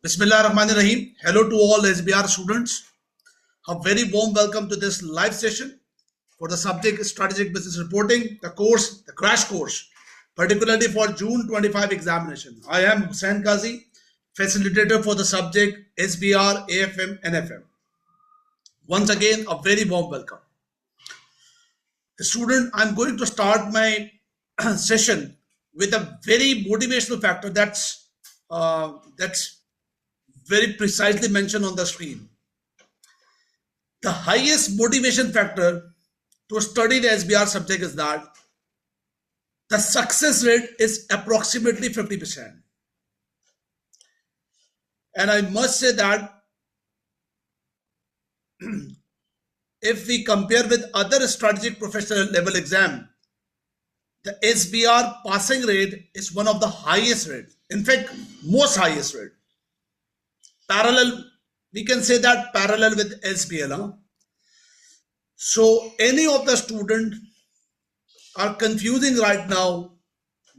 Bismillahirrahmanirrahim. Hello to all SBR students. A very warm welcome to this live session for the subject Strategic Business Reporting, the crash course, particularly for June 25 examination. I am Hussain Qazi, facilitator for the subject SBR, AFM, NFM. Once again, a very warm welcome. Student, I'm going to start my session with a very motivational factor that's very precisely mentioned on the screen. The highest motivation factor to study the SBR subject is that the success rate is approximately 50%. And I must say that if we compare with other strategic professional level exam, the SBR passing rate is one of the highest rate. In fact, most highest rate. Parallel, we can say that parallel with SBL. Huh? So any of the student are confusing right now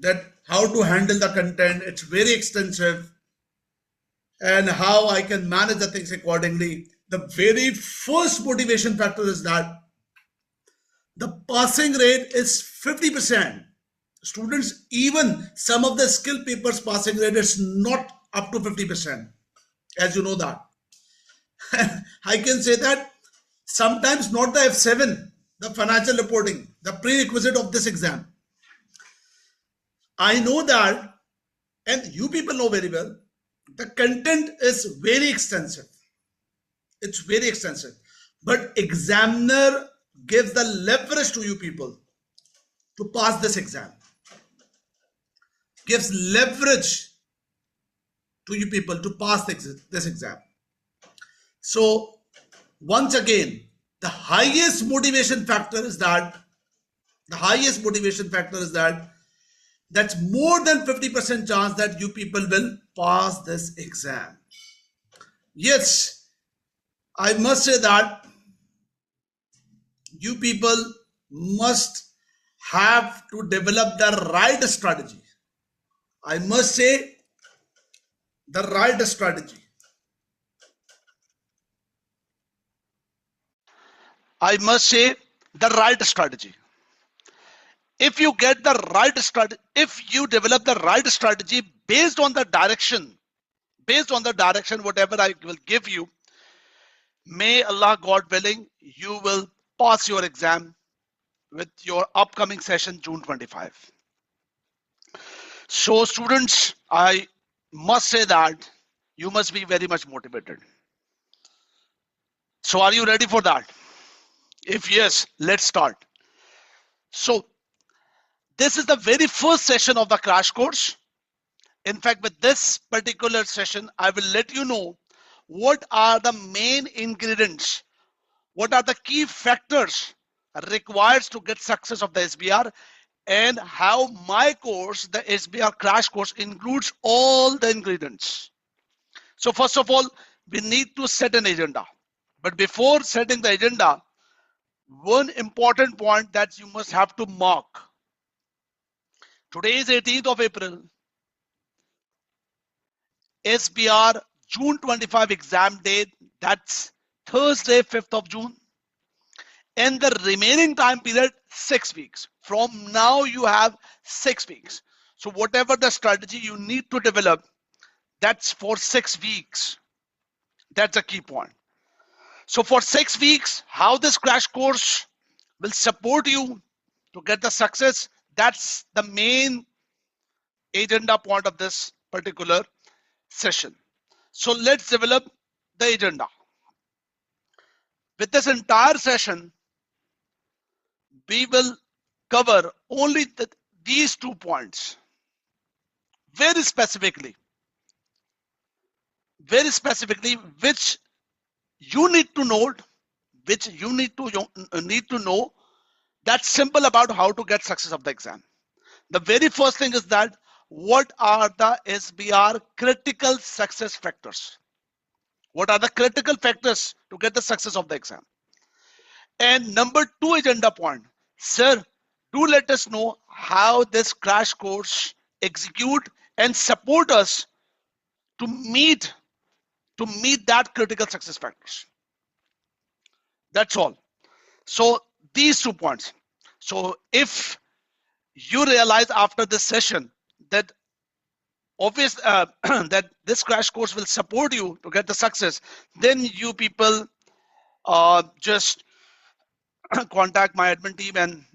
that how to handle the content. It's very extensive and how I can manage the things accordingly. The very first motivation factor is that the passing rate is 50%. Students, even some of the skill papers passing rate is not up to 50%, as you know that. I can say that sometimes not the F7, the financial reporting, the prerequisite of this exam. I know that, and you people know very well, the content is very extensive. It's very extensive. But examiner gives the leverage to you people to pass this exam. Gives leverage to you people to pass this exam. So once again, the highest motivation factor is that that's more than 50% chance that you people will pass this exam. Yes, I must say that you people must have to develop the right strategy. I must say the right strategy. I must say the right strategy. If you get the right strategy, if you develop the right strategy based on the direction, whatever I will give you, may Allah, God willing, you will pass your exam with your upcoming session June 25. So students, I must say that you must be very much motivated. So are you ready for that? If yes, let's start. So this is the very first session of the crash course. In fact, with this particular session, I will let you know what are the main ingredients, what are the key factors required to get success of the SBR, and how my course, the SBR crash course, includes all the ingredients. So first of all, we need to set an agenda. But before setting the agenda, one important point that you must have to mark. Today is 18th of April. SBR June 25 exam date, that's Thursday, 5th of June. And the remaining time period, 6 weeks. From now, you have 6 weeks. So whatever the strategy you need to develop, that's for 6 weeks. That's a key point. So for 6 weeks, how this crash course will support you to get the success, that's the main agenda point of this particular session. So let's develop the agenda. With this entire session, we will cover only these 2 points very specifically, which you need to know, that's simple about how to get success of the exam. The very first thing is that what are the SBR critical success factors? What are the critical factors to get the success of the exam? And number 2 agenda point, sir, do let us know how this crash course execute and support us to meet to meet that critical success factors. That's all. So these 2 points. So if you realize after this session that obvious that this crash course will support you to get the success, then you people just contact my admin team and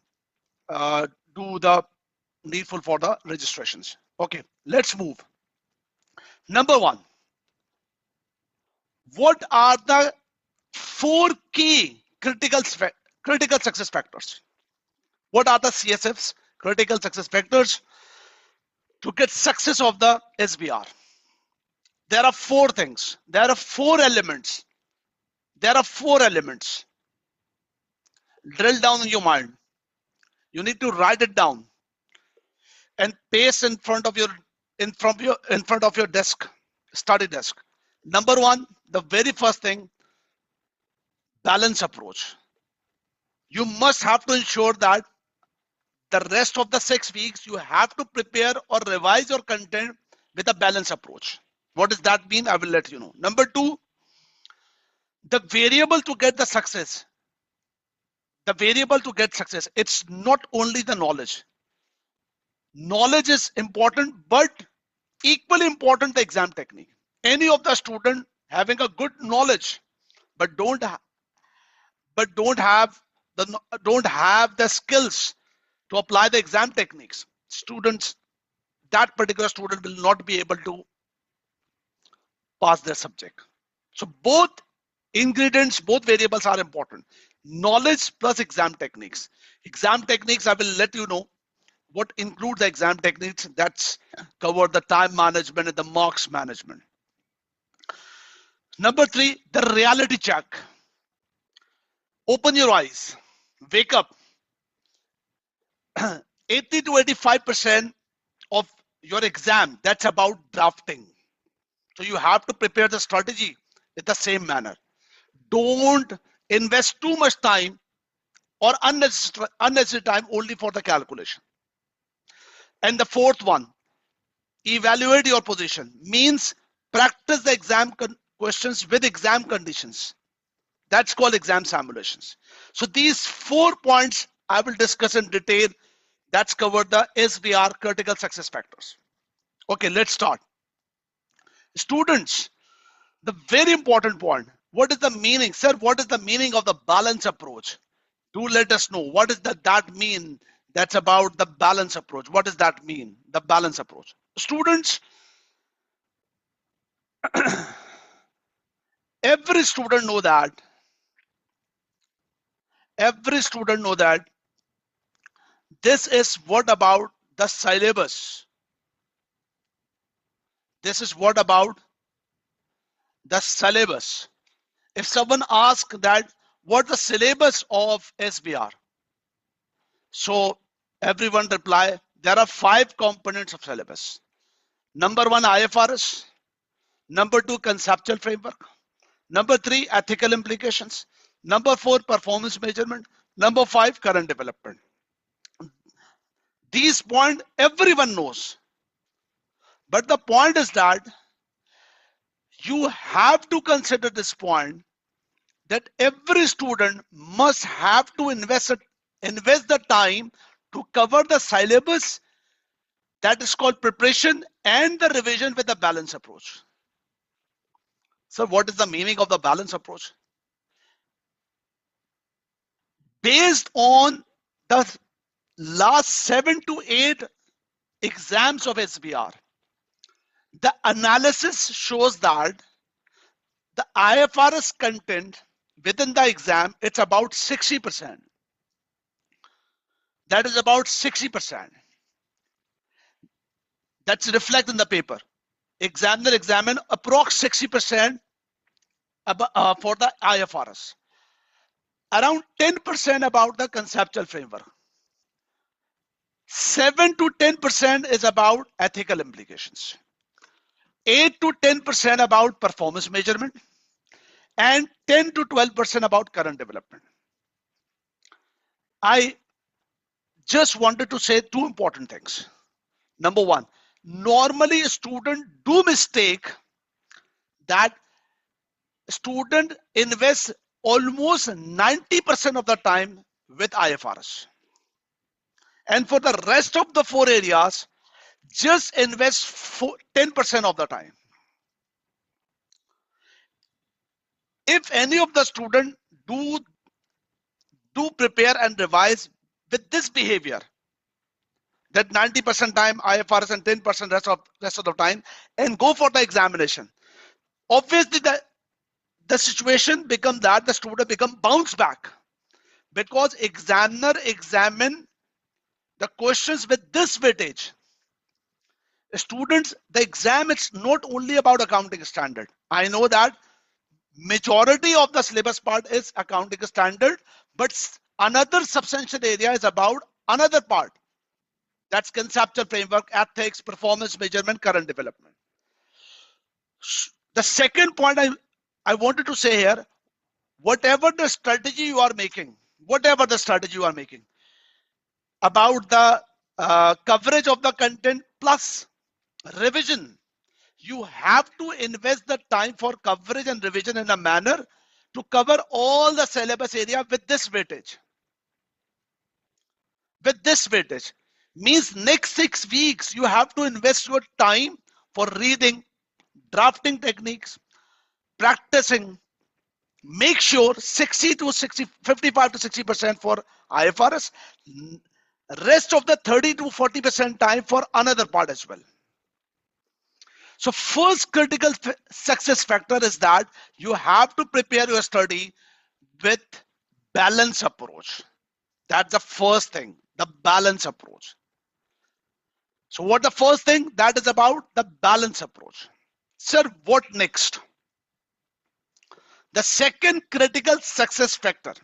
do the needful for the registrations. Okay, let's move. Number 1, what are the 4 key critical success factors? What are the CSFs, critical success factors, to get success of the SBR? There are 4 things. There are 4 elements. There are 4 elements. Drill down in your mind. You need to write it down and paste in front of your desk, study desk. Number 1, the very first thing, balance approach. You must have to ensure that the rest of the 6 weeks you have to prepare or revise your content with a balanced approach. What does that mean? I will let you know. Number 2, the variable to get the success. The variable to get success, it's not only the knowledge. Knowledge is important, but equally important the exam technique. Any of the student having a good knowledge but don't have the skills to apply the exam techniques, that particular student will not be able to pass their subject. So both ingredients, both variables are important. Knowledge plus exam techniques. Exam techniques, I will let you know what include the exam techniques. That's cover the time management and the marks management. Number 3, the reality check. Open your eyes, wake up. 80 to 85% of your exam, that's about drafting. So you have to prepare the strategy in the same manner. Don't invest too much time or unnecessary time only for the calculation. And the 4th one, evaluate your position. Means practice the exam questions with exam conditions. That's called exam simulations. So these 4 points I will discuss in detail. That's covered the SBR critical success factors. Okay, let's start. Students, the very important point, what is the meaning? Sir, what is the meaning of the balance approach? Do let us know. What does that mean? That's about the balance approach. What does that mean? The balance approach. Students, every student know that this is what about the syllabus. This is what about the syllabus. If someone asks that what's the syllabus of SBR, so everyone reply there are 5 components of syllabus. Number 1, IFRS. Number 2, conceptual framework. Number 3, ethical implications. Number 4, performance measurement. Number 5, current development. These points everyone knows. But the point is that you have to consider this point that every student must have to invest the time to cover the syllabus. That is called preparation and the revision with a balanced approach. So what is the meaning of the balanced approach? Based on the last 7 to 8 exams of SBR, the analysis shows that the IFRS content within the exam, it's about 60%. That is about 60%. That's reflected in the paper. Examiner examine approx 60% for the IFRS. Around 10% about the conceptual framework. 7 to 10% is about ethical implications. 8 to 10% about performance measurement. And 10 to 12% about current development. I just wanted to say 2 important things. Number 1, normally a student do mistake that student invests almost 90% of the time with IFRS. And for the rest of the 4 areas, just invest 10% of the time. If any of the student do prepare and revise with this behavior, that 90% time IFRS and 10% rest of the time, and go for the examination, obviously the situation become that the student become bounce back, because examiner examine the questions with this weightage. Students, the exam, it's not only about accounting standard. I know that majority of the syllabus part is accounting standard, but another substantial area is about another part. That's conceptual framework, ethics, performance measurement, current development. The second point I wanted to say here, whatever the strategy you are making, about the coverage of the content plus revision, you have to invest the time for coverage and revision in a manner to cover all the syllabus area with this weightage. Means next 6 weeks you have to invest your time for reading, drafting techniques, practicing. Make sure 55 to 60% for IFRS, rest of the 30 to 40% time for another part as well. So first critical success factor is that you have to prepare your study with balance approach. That's the first thing, the balance approach. So what the first thing that is about the balance approach. Sir, what next? The second critical success factor.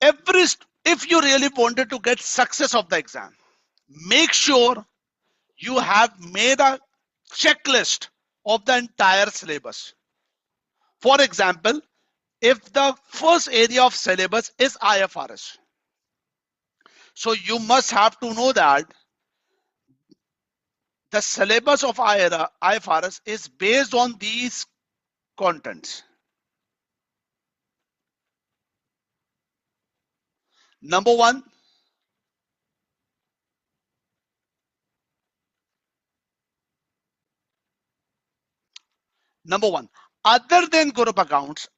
If you really wanted to get success of the exam, make sure you have made a checklist of the entire syllabus. For example, if the first area of syllabus is IFRS, so you must have to know that the syllabus of IFRS is based on these contents. Number one, other than group accounts,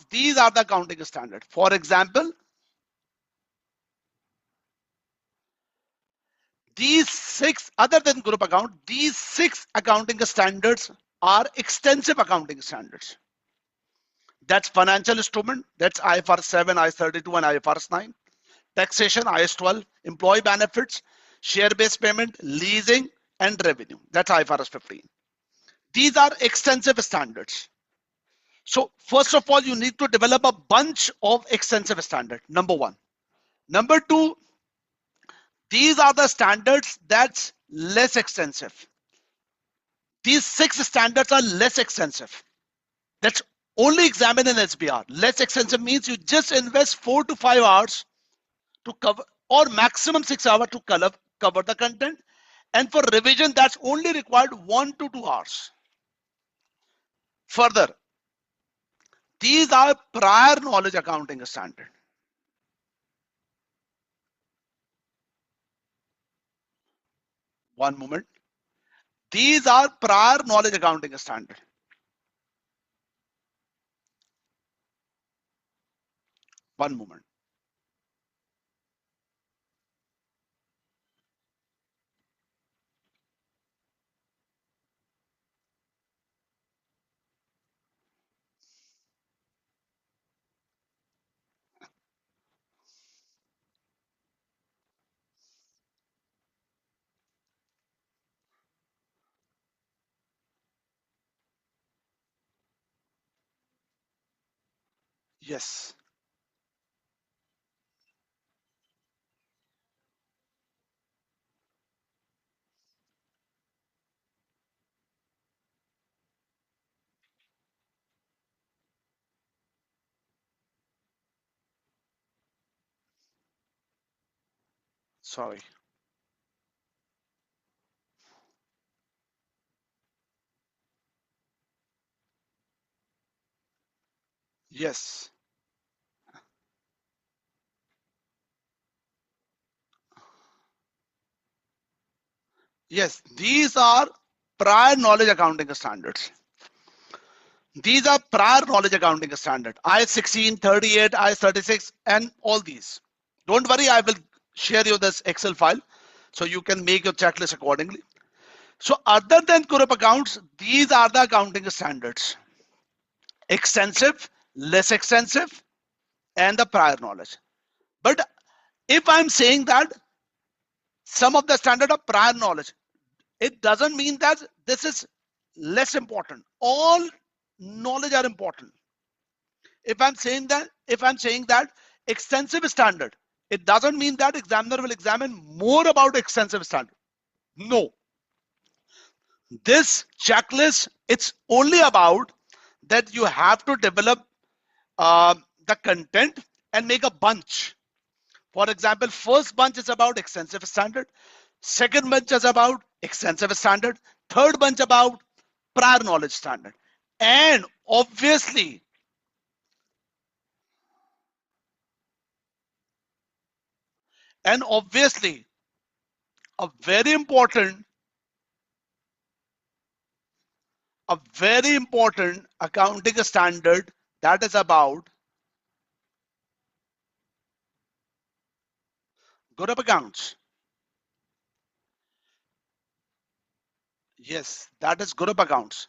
these are the accounting standards. For example, these 6 accounting standards are extensive accounting standards. That's financial instrument, that's IFRS 7, IS 32 and IFRS 9. Taxation, IS 12, employee benefits, share-based payment, leasing and revenue, that's IFRS 15. These are extensive standards. So first of all, you need to develop a bunch of extensive standards, number one. Number two, these are the standards that's less extensive. These 6 standards are less extensive. That's only examined in SBR. Less extensive means you just invest 4 to 5 hours to cover, or maximum 6 hours to cover the content. And for revision, that's only required 1 to 2 hours. Further, these are prior knowledge accounting standard. One moment. These are prior knowledge accounting standard. One moment. Yes. Sorry. Yes. Yes. These are prior knowledge accounting standards. These are prior knowledge accounting standard. IS 16, 38, IS 36, and all these. Don't worry, I will share you this Excel file so you can make your checklist accordingly. So other than group accounts, these are the accounting standards. Extensive, less extensive, and the prior knowledge. But if I'm saying that some of the standard of prior knowledge, it doesn't mean that this is less important. All knowledge are important. If I'm saying that extensive standard, it doesn't mean that examiner will examine more about extensive standard. No. This checklist, it's only about that you have to develop the content and make a bunch. For example, first bunch is about extensive standard, second bunch is about extensive standard, third bunch about prior knowledge standard. And obviously, a very important accounting standard, that is about group accounts. Yes, that is group accounts.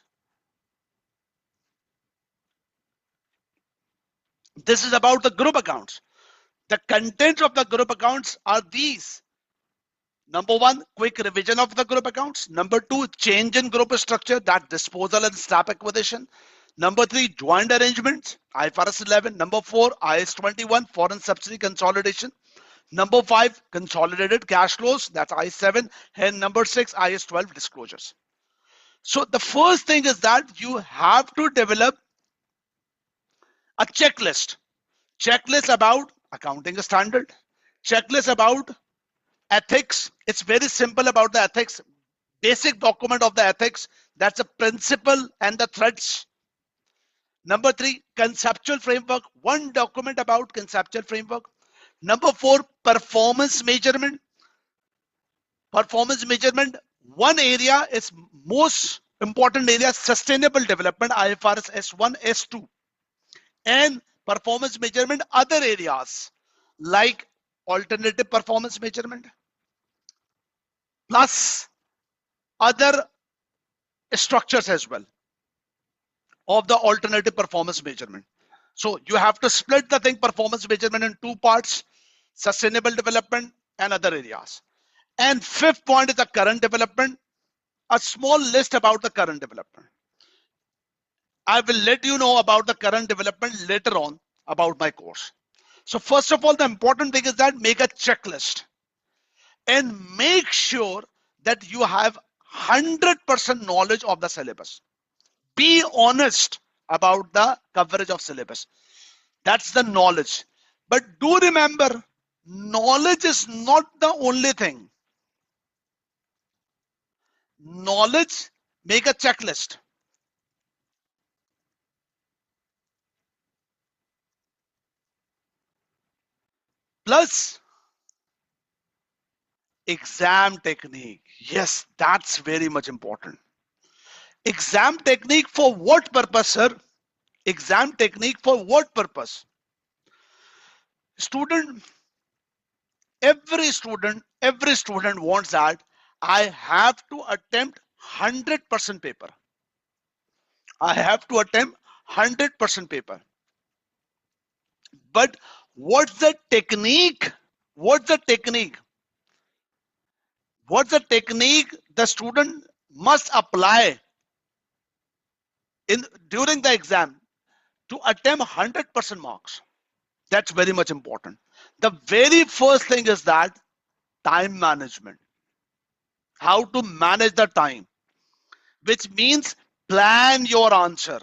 This is about the group accounts. The contents of the group accounts are these. Number one, quick revision of the group accounts. Number two, change in group structure, that disposal and scrap acquisition. Number three, joint arrangements, IFRS 11. Number four, IS 21, foreign subsidiary consolidation. Number five, consolidated cash flows, that's IS 7. And number six, IS 12, disclosures. So the first thing is that you have to develop a checklist. Checklist about accounting standard. Checklist about ethics. It's very simple about the ethics. Basic document of the ethics. That's a principle and the threads. Number three, conceptual framework. One document about conceptual framework. Number four, performance measurement. Performance measurement. One area is most important area, sustainable development, IFRS S1, S2. And performance measurement, other areas like alternative performance measurement, plus other structures as well of the alternative performance measurement. So you have to split the thing, performance measurement, in two parts: sustainable development and other areas. And fifth point is the current development, a small list about the current development. I will let you know about the current development later on about my course. So first of all, the important thing is that make a checklist and make sure that you have 100% knowledge of the syllabus. Be honest about the coverage of syllabus. That's the knowledge. But do remember, knowledge is not the only thing. Knowledge, make a checklist. Plus exam technique. Yes, that's very much important. Exam technique for what purpose, sir? Exam technique for what purpose? Every student wants that I have to attempt 100% paper. I have to attempt 100% paper. But what's the technique? What's the technique? What's the technique the student must apply during the exam to attempt 100% marks? That's very much important. The very first thing is that time management. How to manage the time, which means plan your answer.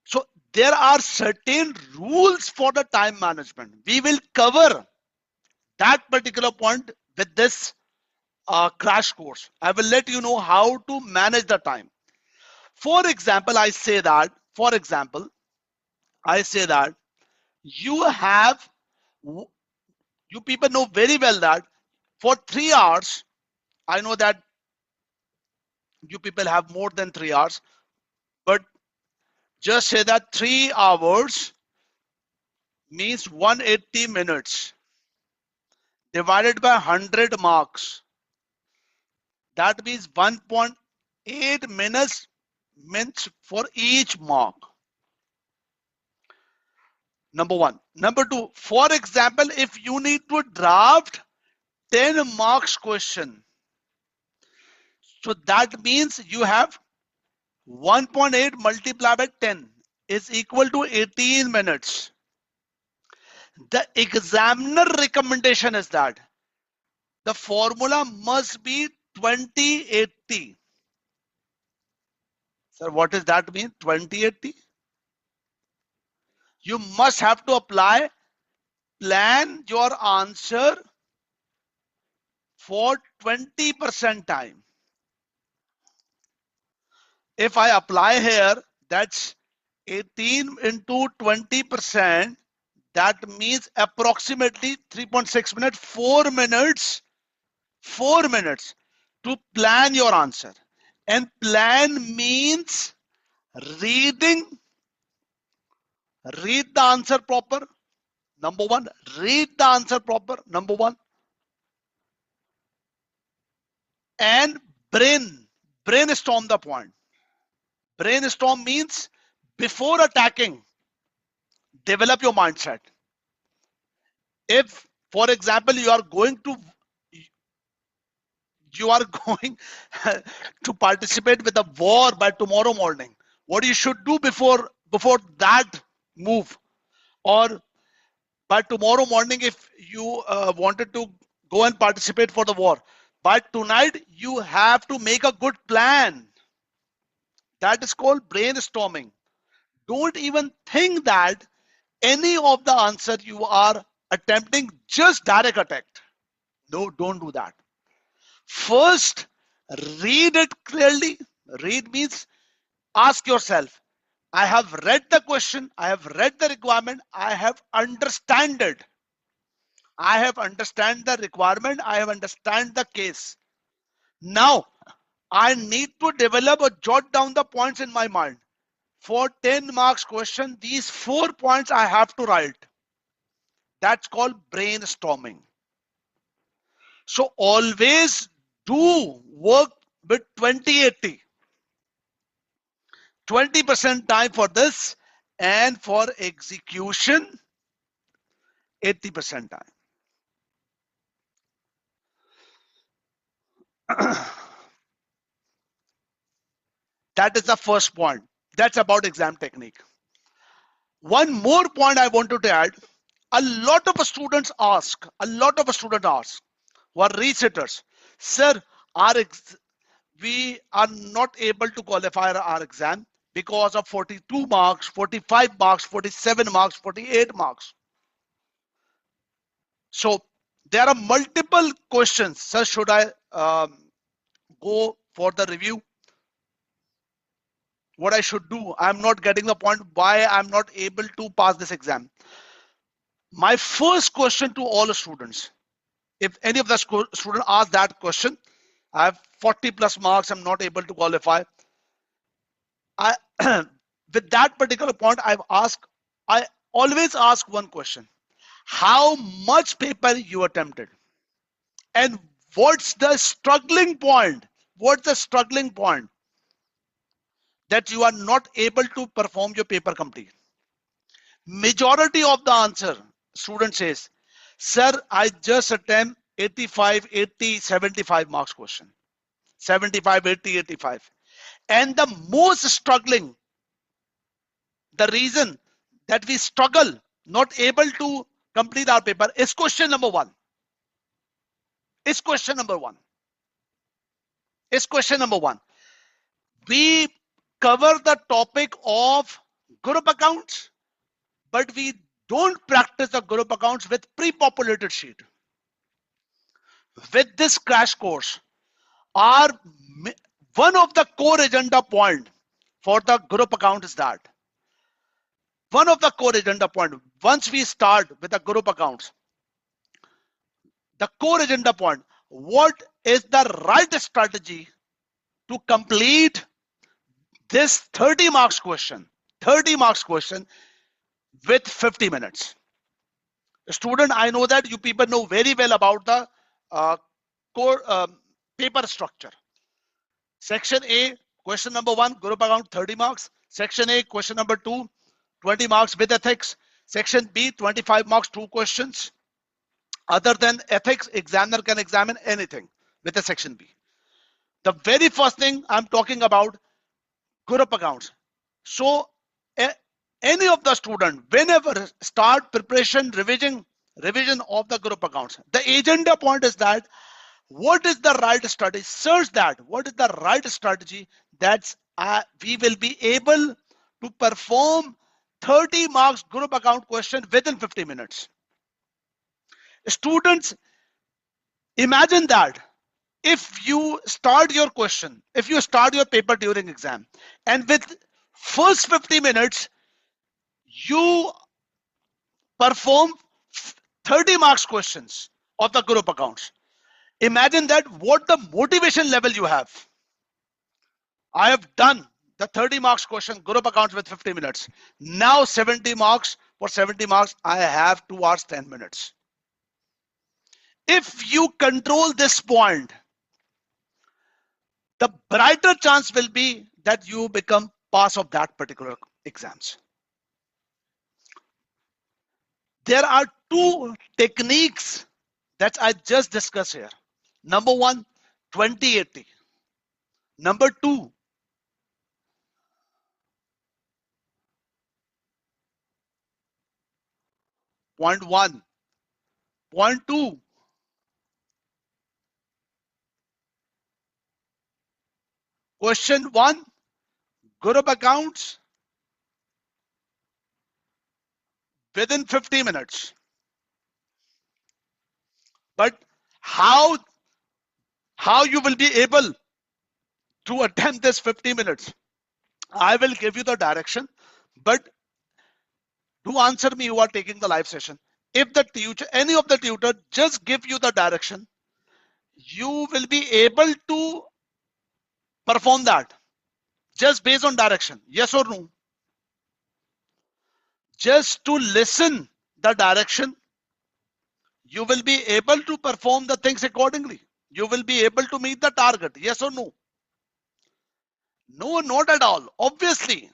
So there are certain rules for the time management. We will cover that particular point with this crash course. I will let you know how to manage the time. For example, I say that you have, you people know very well that for 3 hours, I know that you people have more than 3 hours, but just say that 3 hours means 180 minutes divided by 100 marks. That means 1.8 minutes for each mark. Number one. Number two, for example, if you need to draft 10 marks question, so that means you have 1.8 multiplied by 10 is equal to 18 minutes. The examiner recommendation is that the formula must be 2080. Sir, what does that mean? 2080? You must have to plan your answer for 20% time. If I apply here, that's 18 into 20%. That means approximately 3.6 minutes, 4 minutes, 4 minutes to plan your answer. And plan means read the answer proper. Number one, read the answer proper. Number one. And brainstorm the point. Brainstorm means before attacking, develop your mindset. If, for example, you are going to participate with a war by tomorrow morning, what you should do before that move, or by tomorrow morning, if you wanted to go and participate for the war, but tonight you have to make a good plan. That is called brainstorming. Don't even think that any of the answer you are attempting just direct attack. No, don't do that. First, read it clearly. Read means ask yourself, I have read the question, I have read the requirement, I have understand it. I have understand the requirement, I have understand the case. Now, I need to develop or jot down the points in my mind. For 10 marks question, these 4 points I have to write. That's called brainstorming. So always do work with 20-80. 20% time for this, and for execution, 80% time. That is the first point. That's about exam technique. One more point I wanted to add. A lot of students ask, who are researchers, sir, we are not able to qualify our exam because of 42 marks, 45 marks, 47 marks, 48 marks. So there are multiple questions. Sir, should I go for the review? What I should do? I'm not getting the point why I'm not able to pass this exam. My first question to all the students, if any of the student ask that question, I have 40 plus marks, I'm not able to qualify. With that particular point, I always ask one question: how much paper you attempted, and what's the struggling point? What's the struggling point that you are not able to perform your paper complete? Majority of the answer, student says, sir, I just attempt 85, 80, 75 marks question. 75, 80, 85. And the most struggling, the reason that we struggle, not able to complete our paper, is question number one. Is question number one. Is question number one. We cover the topic of group accounts, but we don't practice the group accounts with pre-populated sheet. with this crash course, our one of the core agenda point for the group account is that one of the core agenda point, once we start with the group accounts, the core agenda point, what is the right strategy to complete this 30 marks question with 50 minutes. Student, I know that you people know very well about the core paper structure. Section A, question number 1, group account 30 marks. Section A, question number 2, 20 marks with ethics. Section B, 25 marks, 2 questions. Other than ethics, examiner can examine anything with a section B. The very first thing I'm talking about, group accounts. So any of the student, whenever start preparation, revision of the group accounts, the agenda point is that what is the right strategy? Search that. What is the right strategy that we will be able to perform 30 marks group account question within 50 minutes. Students, imagine that if you start your question, if you start your paper during exam, and with first 50 minutes, you perform 30 marks questions of the group accounts. Imagine that what the motivation level you have. I have done the 30 marks question group accounts with 50 minutes. Now 70 marks, for 70 marks, I have 2 hours, 10 minutes. If you control this point, the brighter chance will be that you become pass of that particular exams. There are 2 techniques that I just discussed here. Number 1, 20-80. Number 2, point 1. Point 2, question 1, group accounts within 50 minutes. But how you will be able to attempt this 50 minutes? I will give you the direction, but do answer me who are taking the live session. If the tutor, any of the tutor just give you the direction, you will be able to perform that just based on direction. Yes or no? Just to listen the direction, you will be able to perform the things accordingly. You will be able to meet the target. Yes or no? No, not at all. Obviously.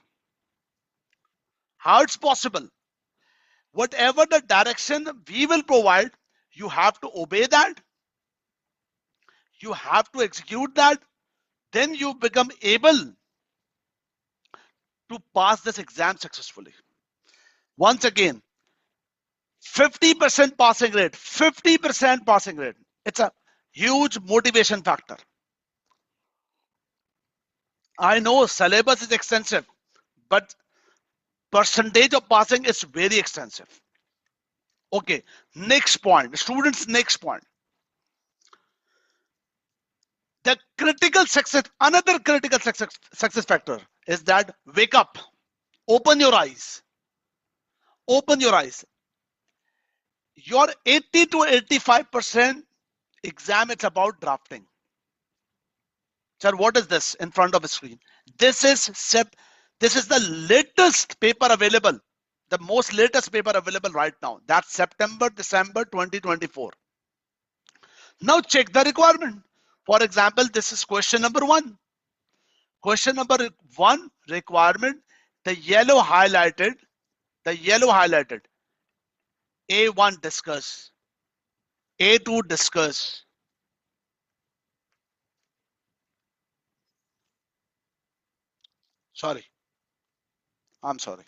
How it's possible? Whatever the direction we will provide, you have to obey that. You have to execute that. Then you become able to pass this exam successfully. Once again, 50% passing rate, 50% passing rate. It's a huge motivation factor. I know syllabus is extensive, but percentage of passing is very extensive. Okay, next point, students, next point. The critical success, another critical success factor is that wake up, open your eyes. Open your eyes. Your 80 to 85% exam, it's about drafting. Sir, what is this in front of the screen? This is the latest paper available, the most latest paper available right now. That's September, December 2024. Now check the requirement. For example, this is question number 1. Question number 1 requirement, the yellow highlighted, A1 discuss, A2 discuss. Sorry, I'm sorry.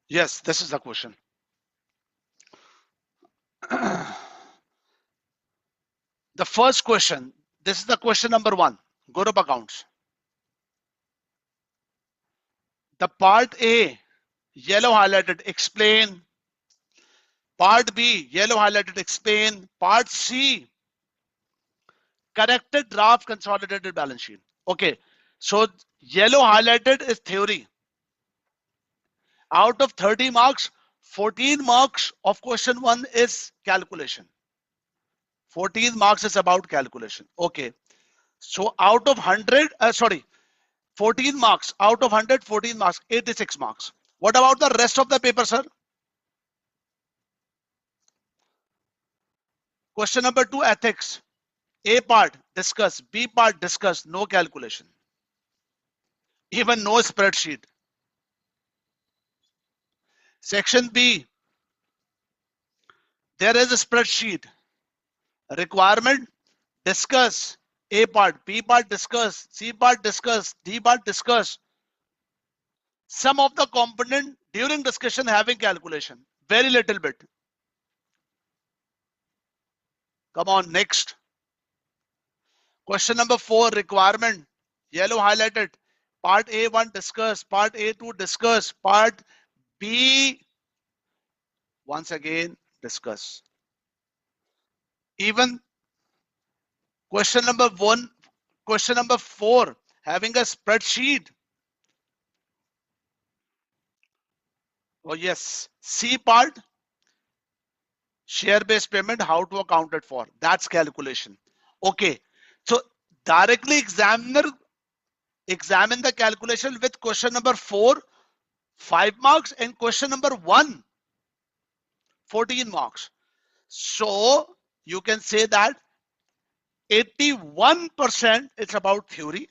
Yes, this is the question. The first question, this is the question number 1, group accounts. The part A yellow highlighted, explain. Part B, yellow highlighted, explain. Part C, corrected draft consolidated balance sheet. Okay, so yellow highlighted is theory. Out of 30 marks, 14 marks of question 1 is calculation. 14 marks is about calculation. Okay, so out of 100, 14 marks. Out of 100, 14 marks, 86 marks. What about the rest of the paper, sir? Question number 2, ethics. A part, discuss. B part, discuss. No calculation. Even no spreadsheet. Section B, there is a spreadsheet. Requirement, discuss. A part, B part, discuss. C part, discuss. D part, discuss. Some of the component during discussion having calculation. Very little bit. Come on, next. Question number 4, requirement. Yellow highlighted. Part A1 discuss. Part A2 discuss. Part B, once again, discuss. Even question number 1, question number 4, having a spreadsheet. Oh yes, C part, share-based payment, how to account it for. That's calculation. Okay, so directly examiner examine the calculation with question number 4, 5 marks, and question number 1, 14 marks. So you can say that 81% is about theory,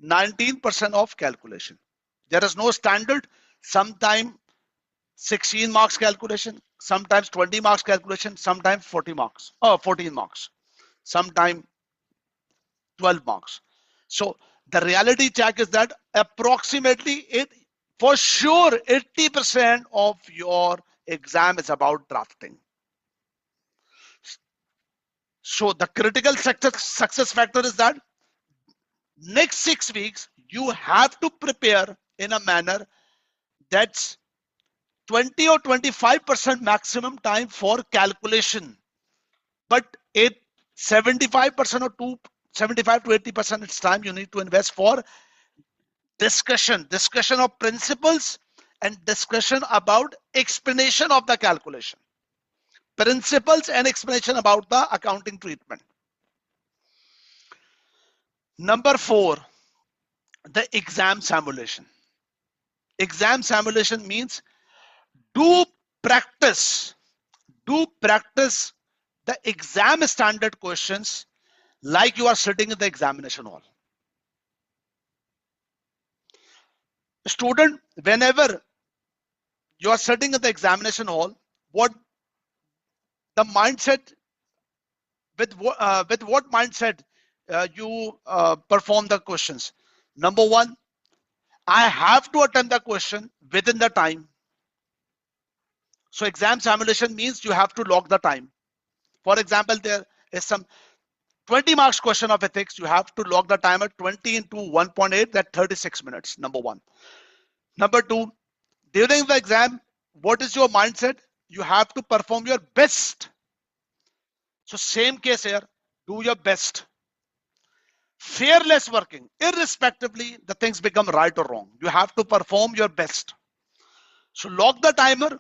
19% of calculation. There is no standard. Sometimes 16 marks calculation, sometimes 20 marks calculation, sometimes 14 marks, sometimes 12 marks. So the reality check is that approximately for sure 80% of your exam is about drafting. So the critical success factor is that next 6 weeks you have to prepare in a manner that's 20 or 25% maximum time for calculation, but 75% or 75 to 80% it's time you need to invest for discussion of principles and discussion about explanation of the calculation, principles and explanation about the accounting treatment. Number 4, the exam simulation. Exam simulation means do practice the exam standard questions like you are sitting in the examination hall. Student, whenever you are sitting in the examination hall, what the mindset, with what mindset you perform the questions? Number 1, I have to attempt the question within the time. So exam simulation means you have to log the time. For example, there is some 20 marks question of ethics. You have to log the time at 20 into 1.8, that's 36 minutes. Number 1. Number 2, during the exam, what is your mindset? You have to perform your best. So same case here, do your best. Fearless working, irrespectively the things become right or wrong. You have to perform your best. So log the timer.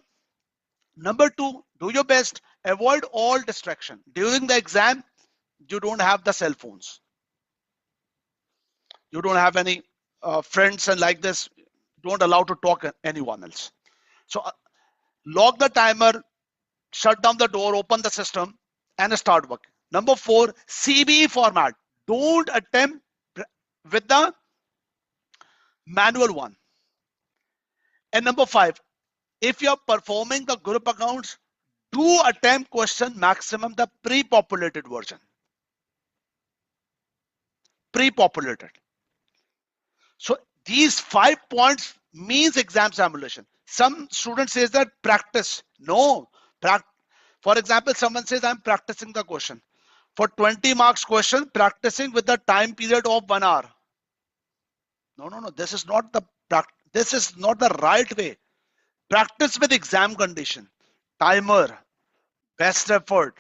Number 2, do your best. Avoid all distraction. During the exam, you don't have the cell phones. You don't have any friends and like this. Don't allow to talk to anyone else. So log the timer, shut down the door, open the system, and start working. Number 4, CBE format. Don't attempt with the manual one. And number 5, if you're performing the group accounts, do attempt question maximum the pre-populated version. Pre-populated. So these 5 points means exam simulation. Some student says that practice. No. For example, someone says I'm practicing the question. For 20 marks question, practicing with the time period of 1 hour. No. This is not the right way. Practice with exam condition, timer, best effort,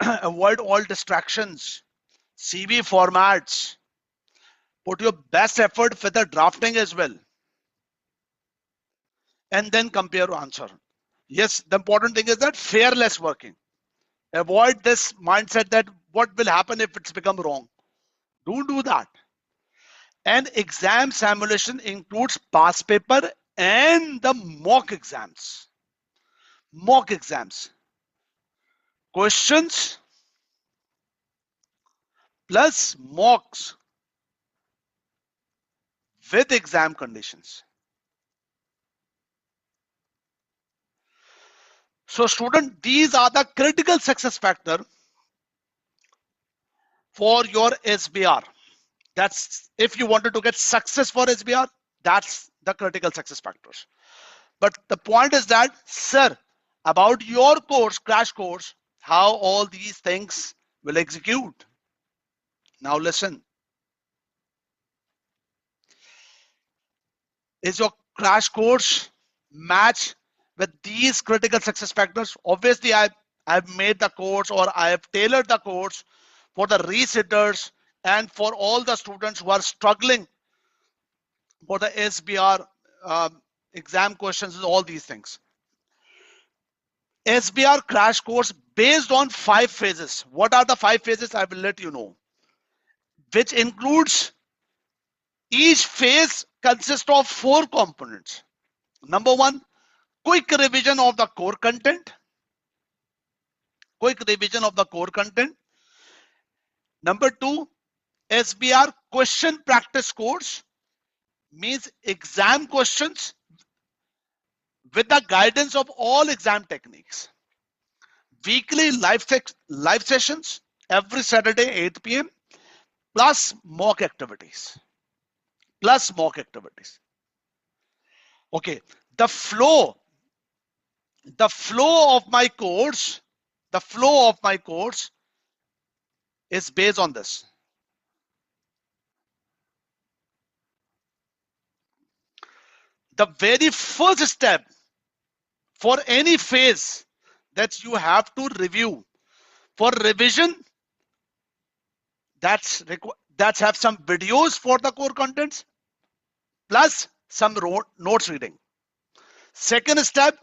avoid all distractions, CV formats, put your best effort with the drafting as well, and then compare your answer. Yes, the important thing is that fearless working. Avoid this mindset that what will happen if it's become wrong. Don't do that. And exam simulation includes past paper and the mock exams. Mock exams. Questions plus mocks with exam conditions. So student, these are the critical success factor for your SBR. That's if you wanted to get success for SBR, that's the critical success factors. But the point is that, sir, about your course, crash course, how all these things will execute. Now listen, is your crash course match with these critical success factors? Obviously, I've made the course, or I have tailored the course for the resitters and for all the students who are struggling for the SBR exam questions and all these things. SBR crash course based on 5 phases. What are the 5 phases? I will let you know. Which includes, each phase consists of 4 components. Number 1, quick revision of the core content. Quick revision of the core content. Number 2, SBR question practice course, means exam questions with the guidance of all exam techniques. Weekly live sessions every Saturday 8 p.m. plus mock activities. Okay, the flow of my course, is based on this. The very first step for any phase that you have to review for revision, that's have some videos for the core contents plus some notes reading. Second step,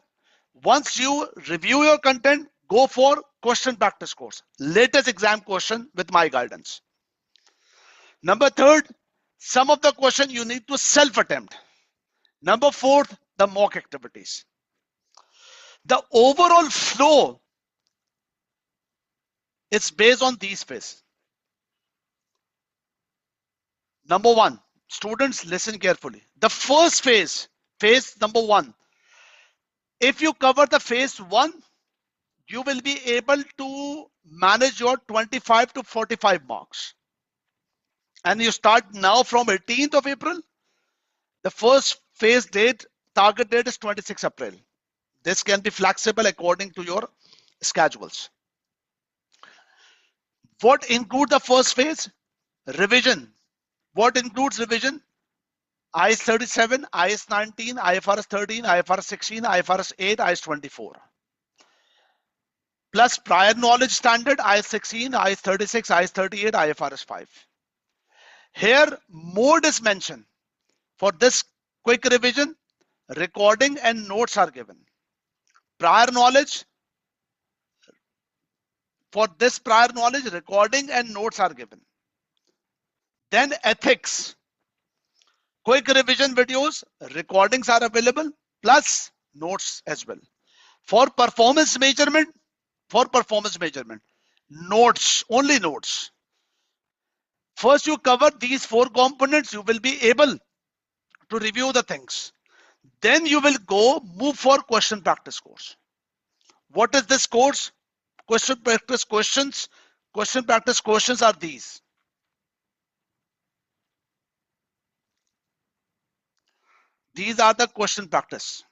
once you review your content, go for question practice course, latest exam question with my guidance. Number 3, some of the question you need to self attempt. Number 4, the mock activities. The overall flow is based on these phases. Number 1, students listen carefully. The first phase number 1, if you cover the phase 1, you will be able to manage your 25 to 45 marks. And you start now from 18th of April. The first phase date, target date is 26 April. This can be flexible according to your schedules. What include the first phase? Revision. What includes revision? IS 37, IS 19, IFRS 13, IFRS 16, IFRS 8, IS 24. Plus prior knowledge standard, IS 16, IS 36, IS 38, IFRS 5. Here, mode is mentioned. For this quick revision, recording and notes are given. Prior knowledge, for this prior knowledge, recording and notes are given. Then ethics. Quick revision videos, recordings are available, plus notes as well. For performance measurement, notes, only notes. First you cover these 4 components, you will be able to review the things. Then you will move for question practice course. What is this course? Question practice questions. Question practice questions are these. These are the question practice.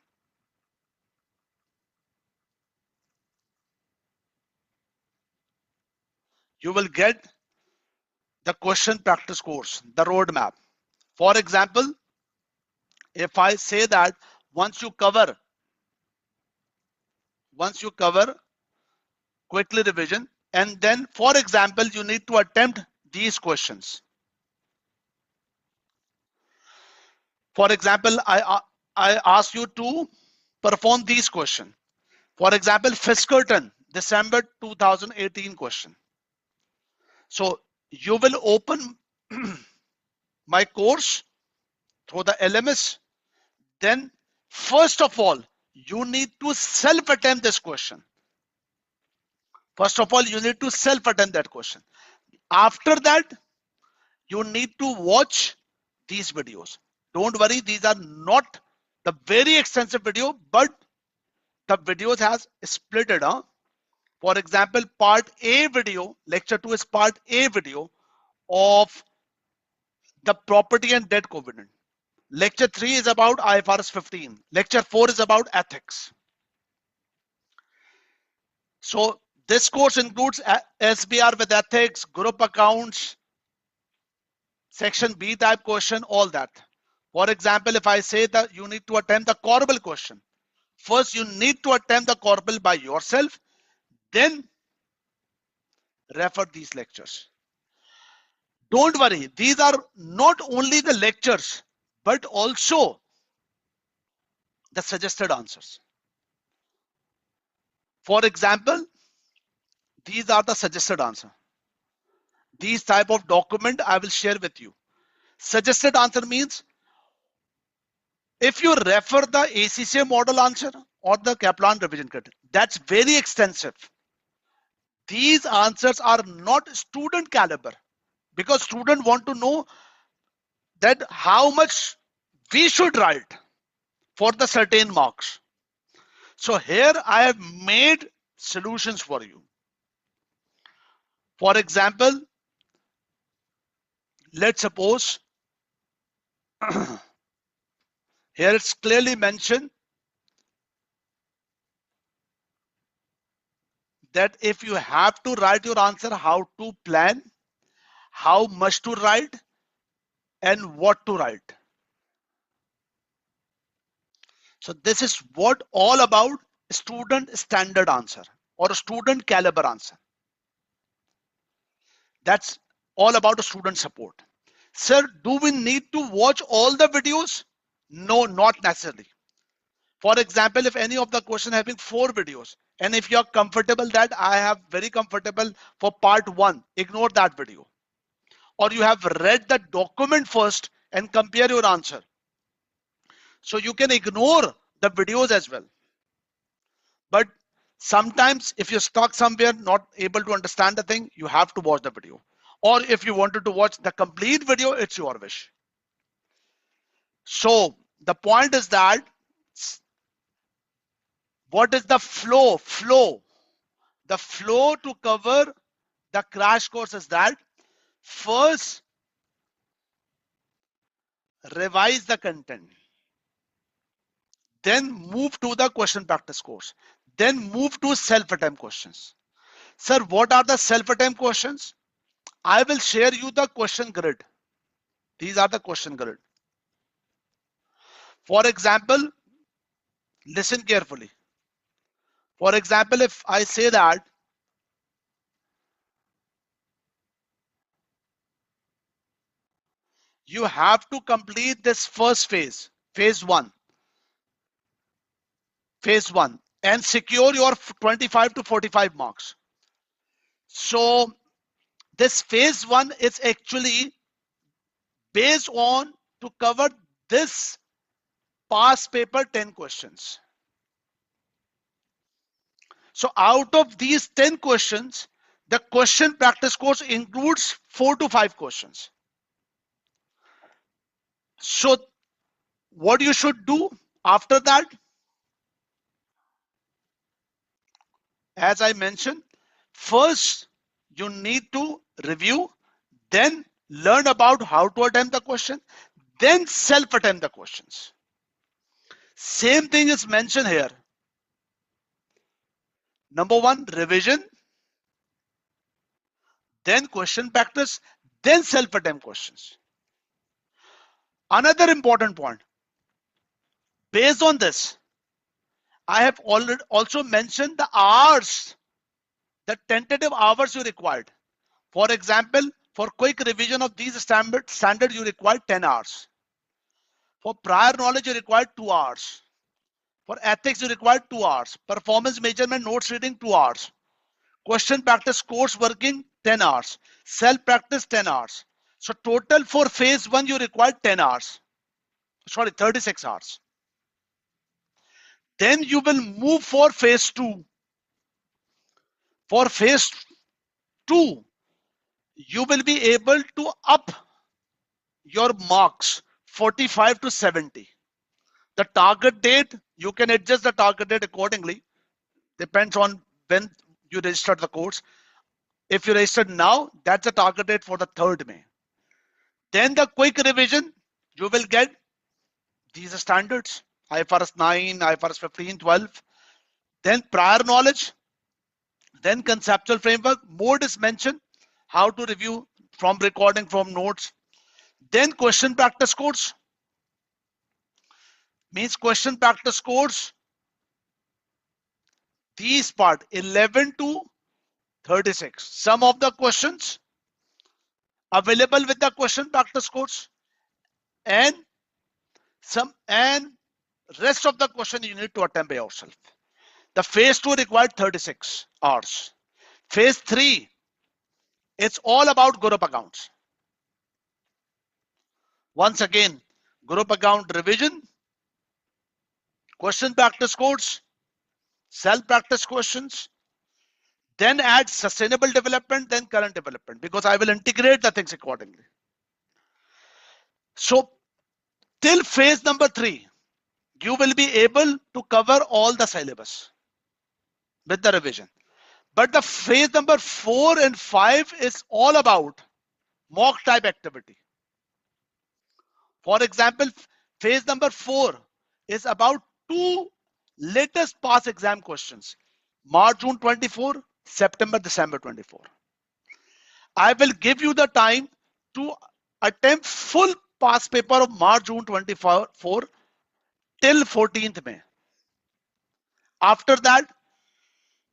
You will get the question practice course, the roadmap. For example, if I say that once you cover quickly revision, and then for example you need to attempt these questions. For example, I ask you to perform these questions. For example, Fiskerton, December 2018 question. So you will open my course through the LMS. Then first of all, you need to self-attempt this question. First of all, you need to self-attempt that question. After that, you need to watch these videos. Don't worry, these are not the very extensive video, but the videos has split it. For example, part A video, lecture 2 is part A video of the property and debt covenant. Lecture 3 is about IFRS 15. Lecture 4 is about ethics. So this course includes SBR with ethics, group accounts, section B type question, all that. For example, if I say that you need to attempt the Corbel question, first you need to attempt the Corbel by yourself, then refer these lectures. Don't worry, these are not only the lectures, but also the suggested answers. For example, these are the suggested answer. These type of document I will share with you. Suggested answer means if you refer the ACCA model answer or the Kaplan revision kit, that's very extensive. These answers are not student caliber because students want to know that how much we should write for the certain marks. So here I have made solutions for you. For example, let's suppose here it's clearly mentioned that if you have to write your answer, how to plan, how much to write, and what to write. So this is what all about student standard answer or a student caliber answer. That's all about a student support. Sir, do we need to watch all the videos? No, not necessarily. For example, if any of the question having 4 videos, and if you're comfortable that I have very comfortable for part 1, ignore that video. Or you have read the document first and compare your answer. So you can ignore the videos as well. But sometimes if you're stuck somewhere, not able to understand the thing, you have to watch the video. Or if you wanted to watch the complete video, it's your wish. So the point is that what is the flow? The flow to cover the crash course is that first revise the content, then move to the question practice course, then move to self-attempt questions. Sir, what are the self-attempt questions? I will share you the question grid. These are the question grid. For example, listen carefully. For example, if I say that you have to complete this first phase, phase one, and secure your 25 to 45 marks. So this phase 1 is actually based on to cover this past paper 10 questions. So out of these 10 questions, the question practice course includes 4 to 5 questions. So what you should do after that, as I mentioned, first you need to review, then learn about how to attempt the question, then self-attempt the questions. Same thing is mentioned here. Number 1, revision, then question practice, then self-attempt questions. Another important point, Based on this, I have already also mentioned the hours, the tentative hours you required. For example, for quick revision of these standards, you require 10 hours. For prior knowledge, you require 2 hours. For ethics, you require 2 hours. Performance measurement, notes reading, 2 hours. Question practice, course working, 10 hours. Self practice, 10 hours. So total for phase 1, you require 10 hours. Sorry, 36 hours. Then you will move for phase 2. For phase 2, you will be able to up your marks 45 to 70. The target date, you can adjust the target date accordingly. Depends on when you registered the course. If you registered now, that's the target date for the 3rd May. Then the quick revision, you will get these standards, IFRS 9, IFRS 15, 12. Then prior knowledge, then conceptual framework, mode is mentioned, how to review from recording, from notes. Then question practice course, means question practice course, these part 11 to 36. Some of the questions available with the question practice course, and rest of the question you need to attempt by yourself. The phase 2 required 36 hours. Phase 3, it's all about group accounts. Once again, group account revision, question practice course, self practice questions, then add sustainable development, then current development, because I will integrate the things accordingly. So till phase number 3, you will be able to cover all the syllabus with the revision. But the phase number 4 and 5 is all about mock type activity. For example, phase number 4 is about 2 latest past exam questions, March-June 24, September-December 24. I will give you the time to attempt full past paper of March-June 24 till 14th May. After that,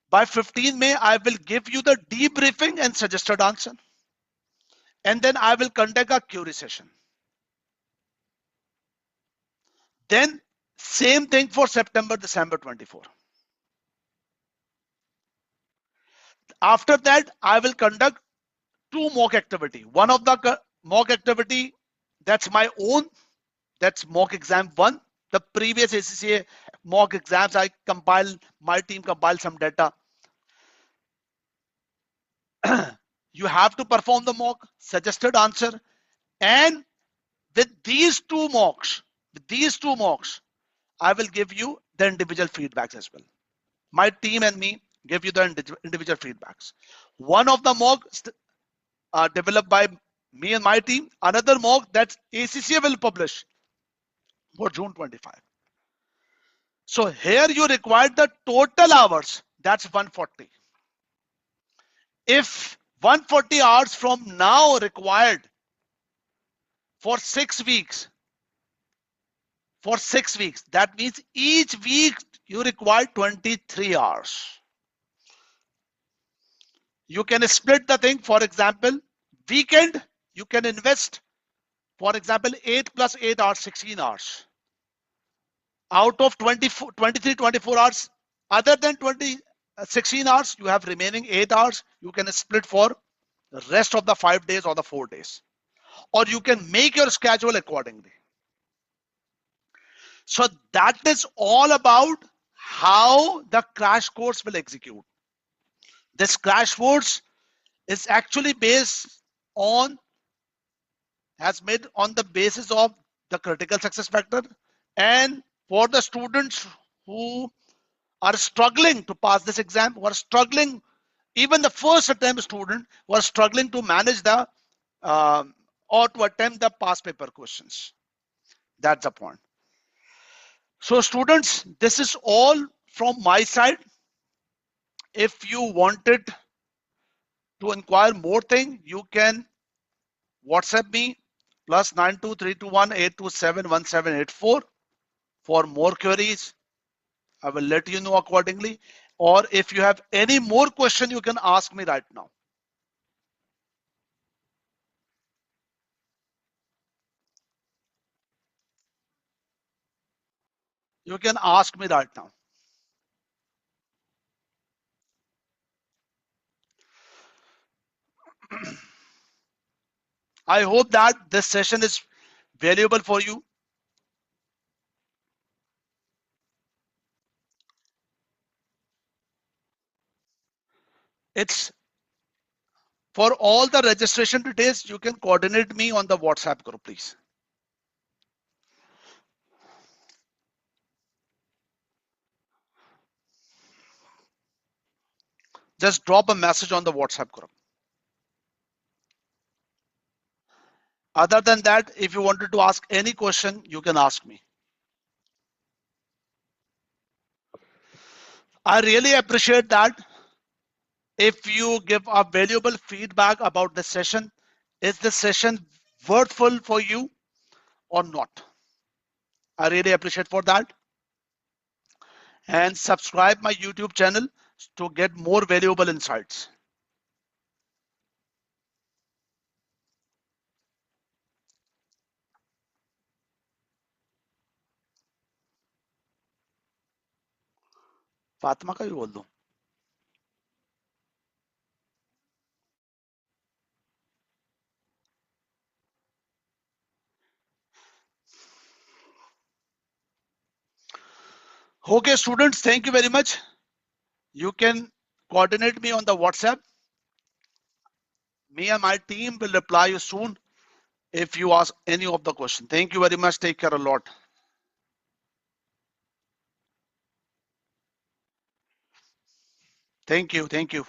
by 15th May, I will give you the debriefing and suggested answer. And then I will conduct a query session. Then same thing for September-December 24. After that, I will conduct 2 mock activity. One of the mock activity, that's my own, that's mock exam 1. The previous ACCA mock exams, my team compiled some data. You have to perform the mock, suggested answer, and with these two mocks, I will give you the individual feedbacks as well. My team and me give you the individual feedbacks. One of the mocks developed by me and my team, another mock that ACCA will publish for June 25. So here you require the total hours, that's 140. If 140 hours from now required for 6 weeks, that means each week you require 23 hours. You can split the thing. For example, weekend, you can invest, for example, 8 plus 8 hours, 16 hours. Out of 24 hours, other than 16 hours, you have remaining 8 hours. You can split for the rest of the 5 days or the 4 days. Or you can make your schedule accordingly. So that is all about how the crash course will execute. This crash course is actually has made on the basis of the critical success factor, and for the students who are struggling to pass this exam, who are struggling, even the first attempt student who are struggling to manage the or to attempt the past paper questions. That's the point. So students, this is all from my side. If you wanted to inquire more thing, you can WhatsApp me +923218271784 For more queries, I will let you know accordingly. Or if you have any more question, you can ask me right now. You can ask me right now. I hope that this session is valuable for you. It's for all the registration details, you can coordinate me on the WhatsApp group, please. Just drop a message on the WhatsApp group. Other than that, if you wanted to ask any question, you can ask me. I really appreciate that. If you give a valuable feedback about the session, is the session worthful for you or not? I really appreciate for that. And subscribe my YouTube channel to get more valuable insights. Fatima का भी बोल दो. Okay, students, thank you very much. You can coordinate me on the WhatsApp. Me and my team will reply you soon if you ask any of the question. Thank you very much. Take care a lot. Thank you. Thank you.